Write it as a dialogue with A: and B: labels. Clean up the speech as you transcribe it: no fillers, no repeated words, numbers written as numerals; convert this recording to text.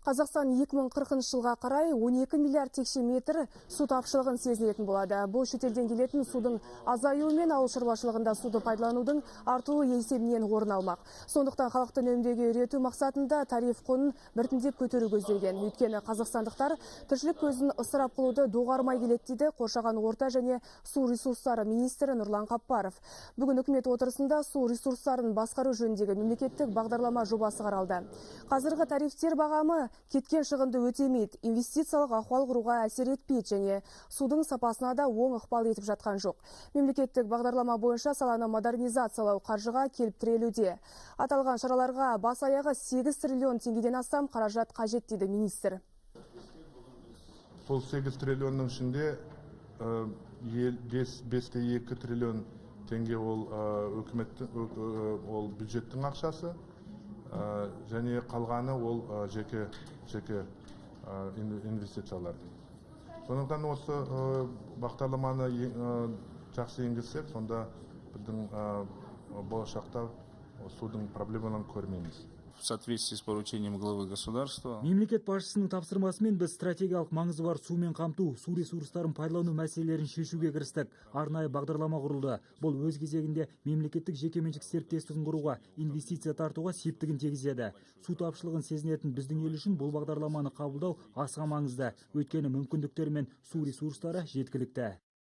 A: Қазақстан 2040 жылға қарай 12 миллиард текше метр су тапшылығын сезінетін болады. Бұл шетелден келетін судың азаюы мен ауыл шаруашылығында суды пайдаланудың артуы есебінен орын алмақ. Сондықтан халықты үнемдеуге үйрету мақсатында тариф құнын біртіндеп көтеру көзделген. Өйткені қазақстандықтар тіршілік көзін ысырап қылуды доғармай келеді дейді қоршаған орта және су ресурстары министрі Нұрлан Қаппаров. Бүгін үкімет отырысында су ресурстарын басқару жөніндегі мемлекеттік бағдарлама жобасы қаралды. Қазіргі тарифтер бағамы кеткен шығынды өтемейді, инвестициялық ахуал құруға әсер етпейді және судың сапасына да оң ықпал етіп жатқан жоқ. Мемлекеттік бағдарлама бойынша саланы модернизациялау қаржыға келіп тірелуде. Аталған шараларға бас аяғы 8 триллион теңгеден астам қаражат қажет дейді министр.
B: Сол 8 триллионның ішінде 5,2 триллион теңге ол бюджеттің ақшасы. Және қалғаны ол жеке инвестициялар. Сондықтан осы бағдарламаны жақсы енгізсек, сонда біздің болашақта судың проблемаларын көрмейміз.
C: В соответствии с поручением главы государства.
D: Мемлекет басшысының тапсырмасымен біз стратегиялық маңызы бар сумен қамту, су ресурстарын пайдалану мәселелерін шешуге кірістік. Арнайы бағдарлама құрылды. Бұл өз кезегінде мемлекеттік жекеменшік серіктестігін құруға, инвестиция тартуға септігін тигізеді. Су тапшылығын сезінетін біздің ел үшін бұл бағдарламаны қабылдау аса маңызды. Өйткені мүмкіндіктер мен су ресурстары жеткілікті.